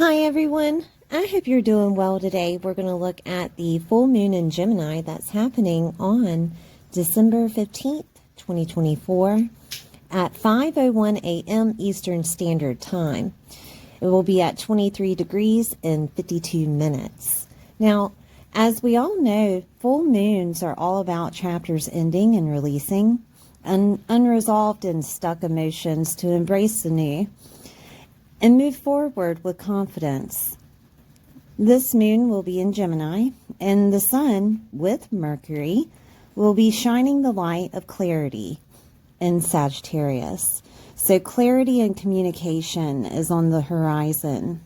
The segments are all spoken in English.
Hi everyone, I hope you're doing well today. We're going to look at the full moon in Gemini that's happening on December 15th, 2024 at 5:01 a.m. Eastern Standard Time. It will be at 23 degrees and 52 minutes. Now, as we all know, full moons are all about chapters ending and releasing, unresolved and stuck emotions to embrace the new and move forward with confidence. This moon will be in Gemini, and the sun, with Mercury, will be shining the light of clarity in Sagittarius. So clarity and communication is on the horizon.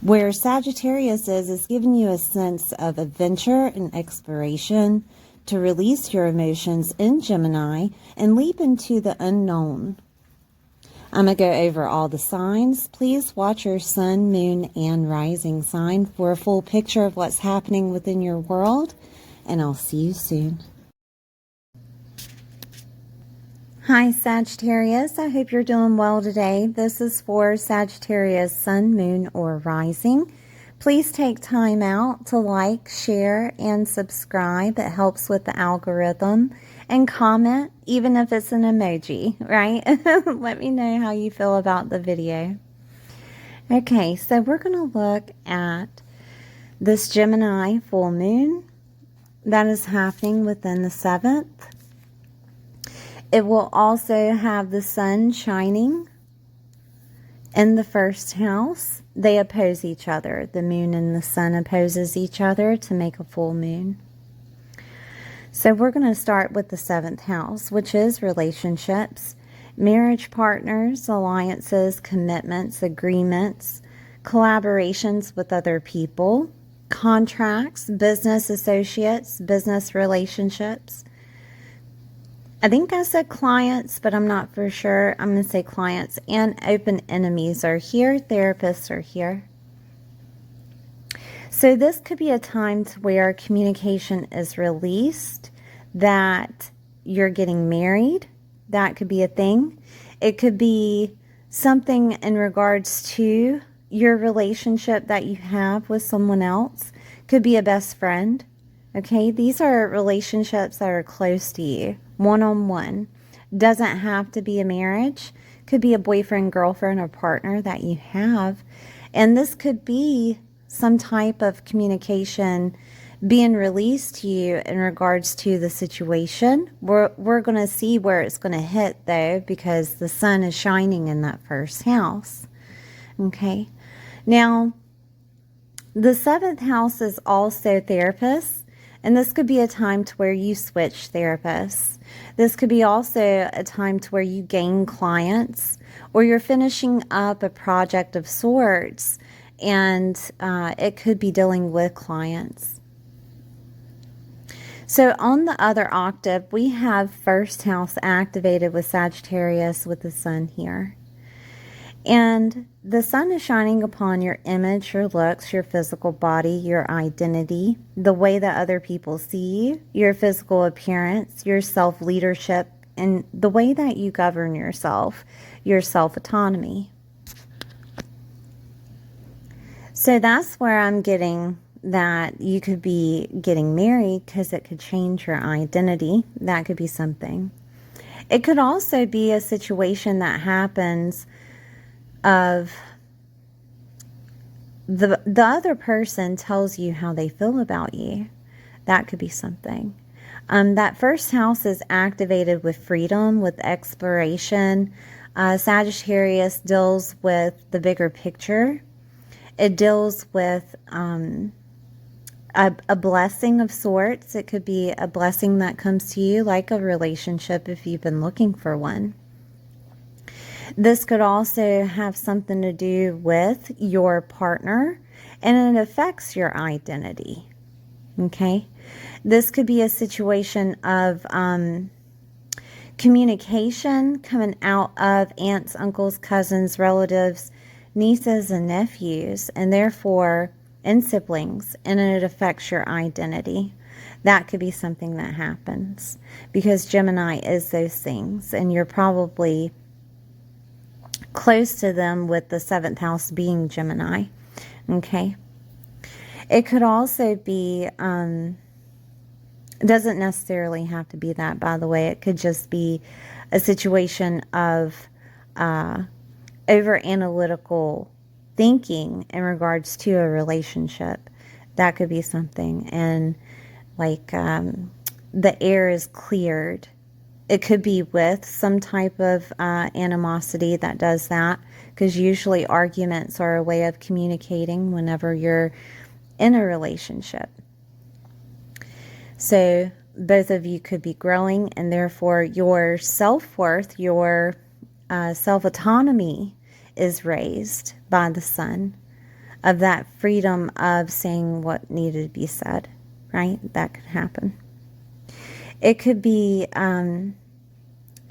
Where Sagittarius is giving you a sense of adventure and exploration to release your emotions in Gemini and leap into the unknown. I'm going to go over all the signs. Please watch your sun, moon, and rising sign for a full picture of what's happening within your world, and I'll see you soon. Hi Sagittarius, I hope you're doing well today. This is for Sagittarius sun, moon, or rising. Please take time out to like, share, and subscribe. It helps with the algorithm. And comment, even if it's an emoji, right? Let me know how you feel about the video. Okay, so we're going to look at this Gemini full moon that is happening within the 7th. It will also have the sun shining in the first house. They oppose each other. The moon and the sun opposes each other to make a full moon. So we're going to start with the 7th house, which is relationships, marriage partners, alliances, commitments, agreements, collaborations with other people, contracts, business associates, business relationships. I think I said clients, but I'm not for sure. I'm going to say clients, and open enemies are here. Therapists are here. So this could be a time to where communication is released, that you're getting married. That could be a thing. It could be something in regards to your relationship that you have with someone else. Could be a best friend. Okay, these are relationships that are close to you, one-on-one. Doesn't have to be a marriage. Could be a boyfriend, girlfriend, or partner that you have. And this could be some type of communication being released to you in regards to the situation. We're going to see where it's going to hit, though, because the sun is shining in that first house. Okay. Now, the 7th house is also therapists, and this could be a time to where you switch therapists. This could be also a time to where you gain clients, or you're finishing up a project of sorts, and it could be dealing with clients. So on the other octave, we have first house activated with Sagittarius with the sun here. And the sun is shining upon your image, your looks, your physical body, your identity, the way that other people see you, your physical appearance, your self-leadership, and the way that you govern yourself, your self-autonomy. So that's where I'm getting that you could be getting married, because it could change your identity. That could be something. It could also be a situation that happens of the other person tells you how they feel about you. That could be something. That first house is activated with freedom, with exploration. Sagittarius deals with the bigger picture. It deals with a blessing of sorts. It could be a blessing that comes to you, like a relationship if you've been looking for one. This could also have something to do with your partner, and it affects your identity. Okay? This could be a situation of communication coming out of aunts, uncles, cousins, relatives, nieces, and nephews, and therefore and siblings, and it affects your identity. That could be something that happens, because Gemini is those things, and you're probably close to them with the 7th house being Gemini. Okay. It could also be, doesn't necessarily have to be that, by the way. It could just be a situation of over analytical thinking in regards to a relationship. That could be something. And like the air is cleared. It could be with some type of animosity that does that, because usually arguments are a way of communicating whenever you're in a relationship. So both of you could be growing, and therefore your self-worth, your self-autonomy is raised by the sun, of that freedom of saying what needed to be said, right? That could happen. It could be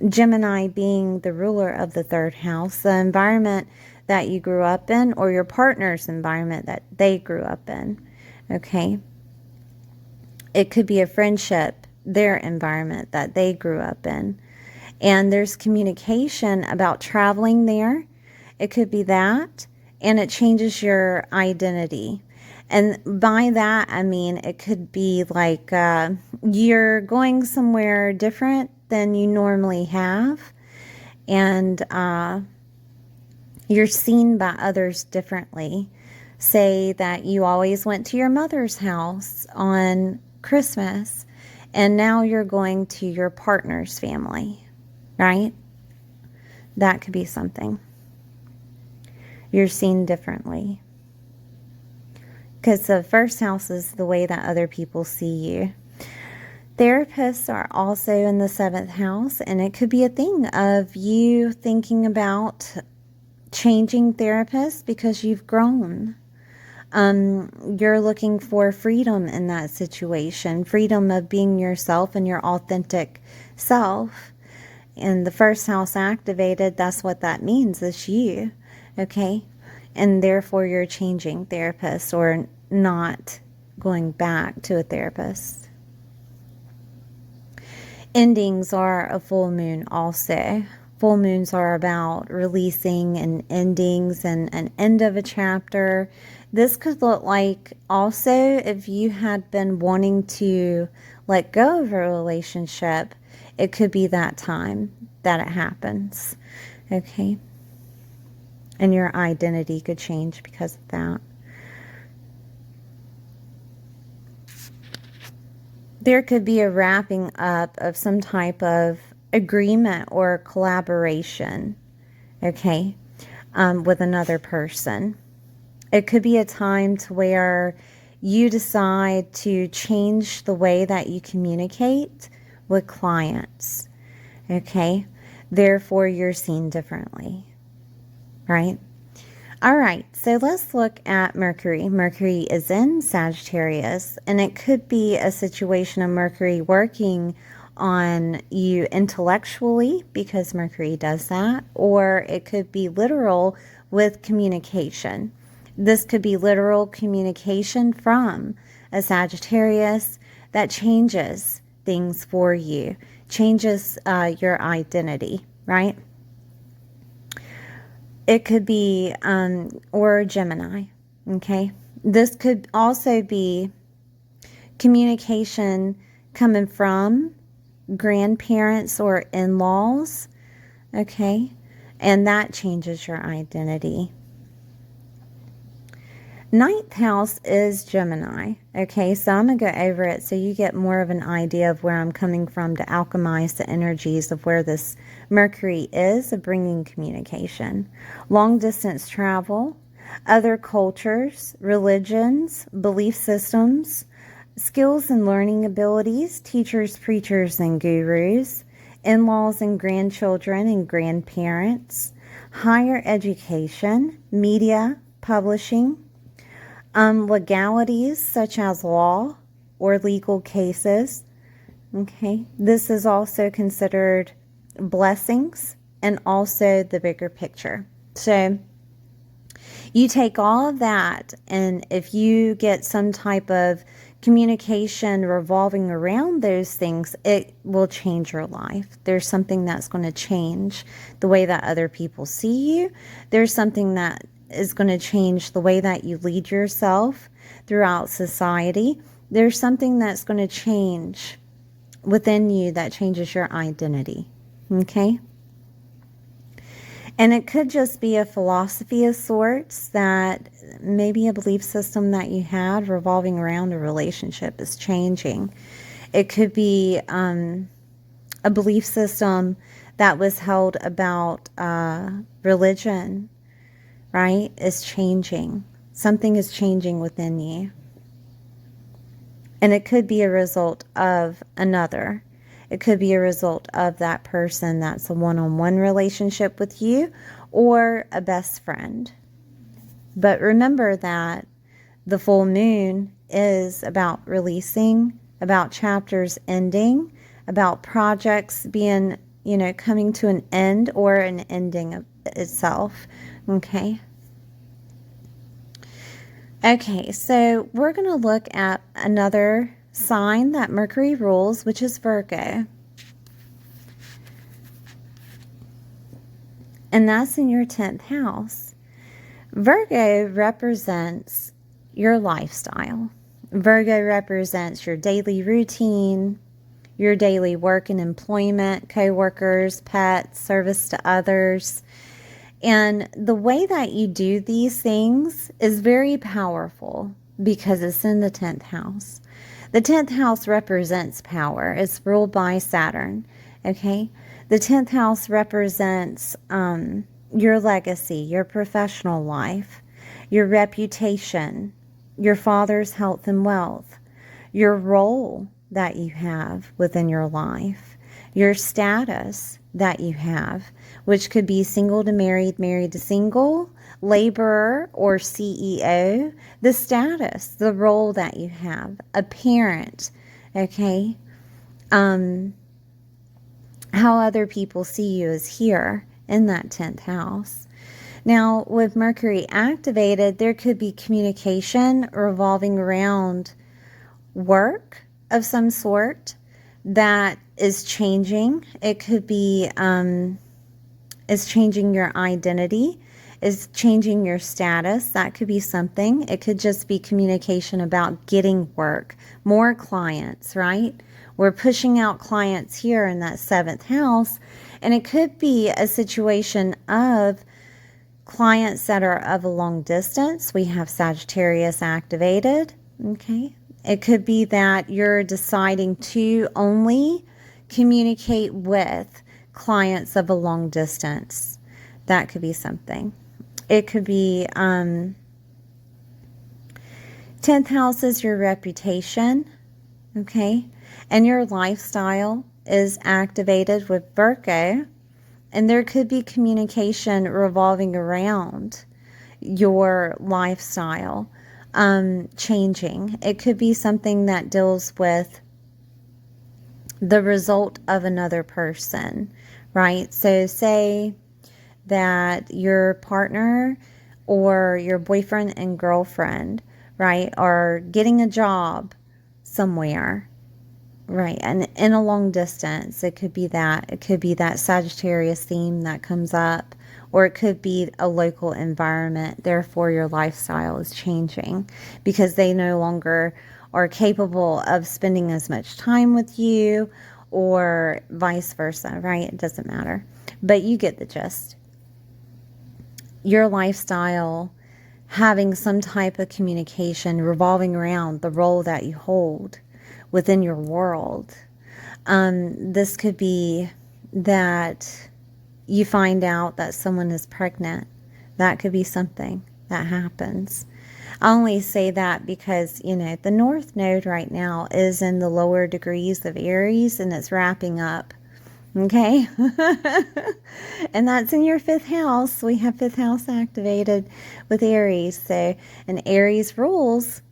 Gemini being the ruler of the 3rd house, the environment that you grew up in, or your partner's environment that they grew up in, okay? It could be a friendship, their environment that they grew up in. And there's communication about traveling there. It could be that, and it changes your identity. And by that, I mean, it could be like you're going somewhere different than you normally have, and you're seen by others differently. Say that you always went to your mother's house on Christmas, and now you're going to your partner's family, right? That could be something. You're seen differently. Because the 1st house is the way that other people see you. Therapists are also in the 7th house, and it could be a thing of you thinking about changing therapists because you've grown. You're looking for freedom in that situation, freedom of being yourself and your authentic self. And the 1st house activated, that's what that means, is you, okay? And therefore you're changing therapists or not going back to a therapist. Endings are a full moon also. Full moons are about releasing and endings and an end of a chapter. This could look like also if you had been wanting to let go of a relationship, it could be that time that it happens, okay? And your identity could change because of that. There could be a wrapping up of some type of agreement or collaboration, okay, with another person. It could be a time to where you decide to change the way that you communicate with clients, okay? Therefore, you're seen differently, right? All right, so let's look at Mercury. Mercury is in Sagittarius, and it could be a situation of Mercury working on you intellectually, because Mercury does that, or it could be literal with communication. This could be literal communication from a Sagittarius that changes things for you, changes your identity, right? It could be, or Gemini, okay? This could also be communication coming from grandparents or in-laws, okay? And that changes your identity. 9th house is Gemini, okay? So I'm going to go over it so you get more of an idea of where I'm coming from to alchemize the energies of where this Mercury is of bringing communication. Long distance travel, other cultures, religions, belief systems, skills and learning abilities, teachers, preachers, and gurus, in-laws and grandchildren and grandparents, higher education, media, publishing, legalities such as law or legal cases. Okay, this is also considered blessings and also the bigger picture. So you take all of that, and if you get some type of communication revolving around those things, it will change your life. There's something that's going to change the way that other people see you. There's something that is going to change the way that you lead yourself throughout society. There's something that's going to change within you that changes your identity. Okay? And it could just be a philosophy of sorts, that maybe a belief system that you had revolving around a relationship is changing. It could be a belief system that was held about religion, right, is changing. Something is changing within you. And it could be a result of another. It could be a result of that person that's a one-on-one relationship with you, or a best friend. But remember that the full moon is about releasing, about chapters ending, about projects being, coming to an end, or an ending of itself. Okay. Okay, so we're going to look at another sign that Mercury rules, which is Virgo. And that's in your 10th house. Virgo represents your lifestyle. Virgo represents your daily routine, your daily work and employment, co-workers, pets, service to others. And the way that you do these things is very powerful because it's in the 10th house. The 10th house represents power. It's ruled by Saturn, okay? The 10th house represents your legacy, your professional life, your reputation, your father's health and wealth, your role that you have within your life, your status that you have, which could be single to married, married to single, laborer or CEO, the status, the role that you have, a parent, okay? How other people see you is here in that 10th house. Now, with Mercury activated, there could be communication revolving around work of some sort that is changing. It could be is changing your identity, is changing your status. That could be something. It could just be communication about getting work, more clients, right? We're pushing out clients here in that 7th house. And it could be a situation of clients that are of a long distance. We have Sagittarius activated, okay? It could be that you're deciding to only communicate with clients of a long distance. That could be something. It could be 10th house is your reputation, okay? And your lifestyle is activated with Virgo. And there could be communication revolving around your lifestyle changing. It could be something that deals with the result of another person, right? So say that your partner or your boyfriend and girlfriend, right, are getting a job somewhere, right, and in a long distance. It could be that. It could be that Sagittarius theme that comes up, or it could be a local environment. Therefore, your lifestyle is changing because they no longer are capable of spending as much time with you, or vice versa, right? It doesn't matter. But you get the gist. Your lifestyle having some type of communication revolving around the role that you hold within your world. This could be that you find out that someone is pregnant. That could be something that happens. I only say that because, the North Node right now is in the lower degrees of Aries, and it's wrapping up. Okay? And that's in your 5th house. We have 5th house activated with Aries. So, and Aries rules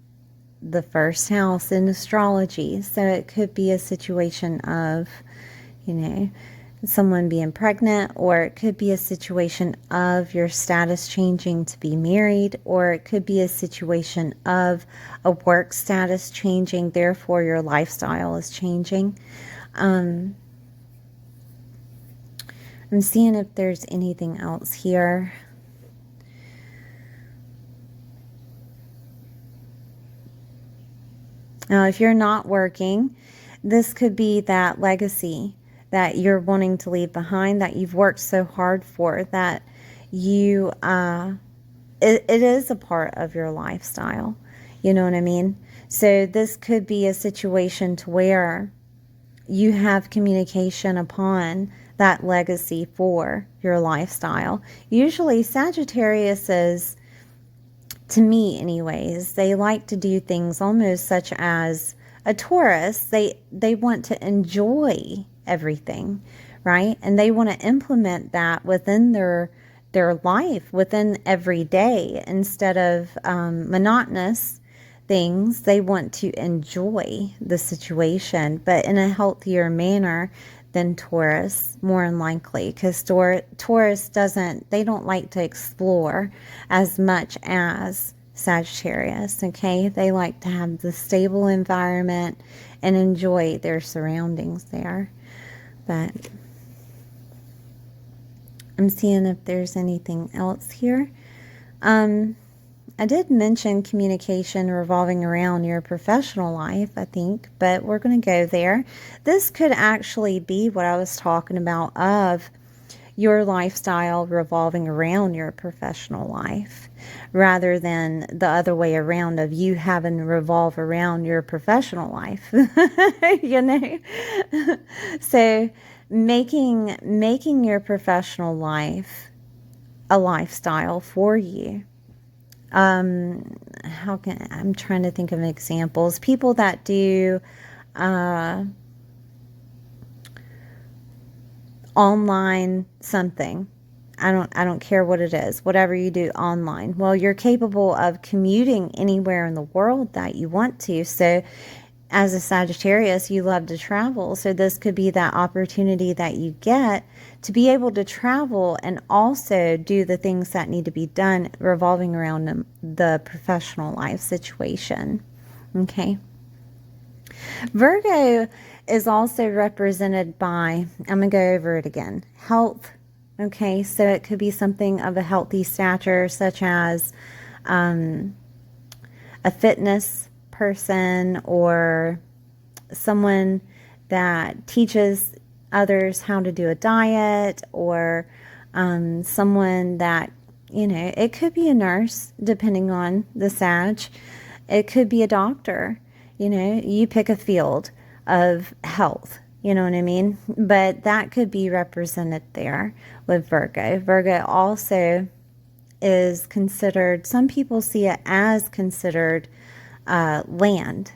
the 1st house in astrology. So it could be a situation of, someone being pregnant, or it could be a situation of your status changing to be married, or it could be a situation of a work status changing, therefore your lifestyle is changing. I'm seeing if there's anything else here. Now, if you're not working, this could be that legacy that you're wanting to leave behind, that you've worked so hard for, that you, it is a part of your lifestyle. You know what I mean? So this could be a situation to where you have communication upon that legacy for your lifestyle. Usually Sagittarius is, to me anyways, they like to do things almost such as a Taurus. They want to enjoy everything, right? And they want to implement that within their life, within every day, instead of monotonous things. They want to enjoy the situation, but in a healthier manner than Taurus, more than likely, because Taurus they don't like to explore as much as Sagittarius, okay? They like to have the stable environment and enjoy their surroundings there. But I'm seeing if there's anything else here. I did mention communication revolving around your professional life, I think, but we're going to go there. This could actually be what I was talking about, of your lifestyle revolving around your professional life, rather than the other way around of you having to revolve around your professional life. You know? So making your professional life a lifestyle for you. I'm trying to think of examples. People that do online something. I don't care what it is, whatever you do online. Well, you're capable of commuting anywhere in the world that you want to. So as a Sagittarius, you love to travel. So this could be that opportunity that you get to be able to travel and also do the things that need to be done revolving around the professional life situation. Okay. Virgo is also represented by, I'm going to go over it again, health. Okay, so it could be something of a healthy stature, such as a fitness person, or someone that teaches others how to do a diet, or someone that, you know, it could be a nurse, depending on the Sag. It could be a doctor. You know, you pick a field of health, you know what I mean? But that could be represented there with Virgo. Virgo also is considered, some people see it as considered land,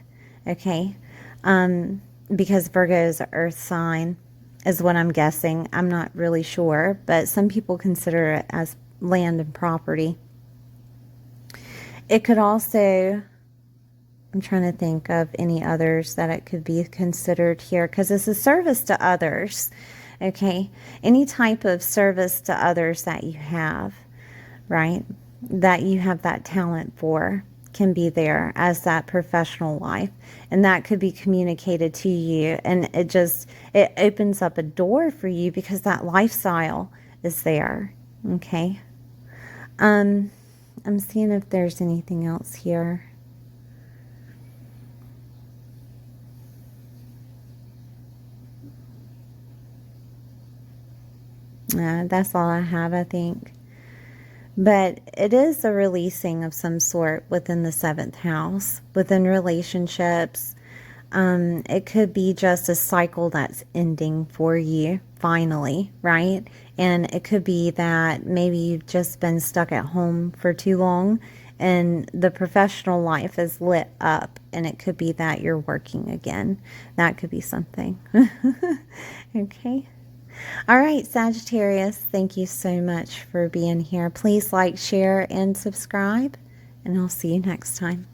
okay? Because Virgo is an earth sign, is what I'm guessing. I'm not really sure, but some people consider it as land and property. It could also, I'm trying to think of any others that it could be considered here, because it's a service to others, okay? Any type of service to others that you have, right? That you have that talent for can be there as that professional life, and that could be communicated to you, and it opens up a door for you because that lifestyle is there, okay? I'm seeing if there's anything else here. That's all I have, I think. But it is a releasing of some sort within the 7th house, within relationships. It could be just a cycle that's ending for you, finally, right? And it could be that maybe you've just been stuck at home for too long, and the professional life is lit up, and it could be that you're working again. That could be something. Okay. All right, Sagittarius, thank you so much for being here. Please like, share, and subscribe, and I'll see you next time.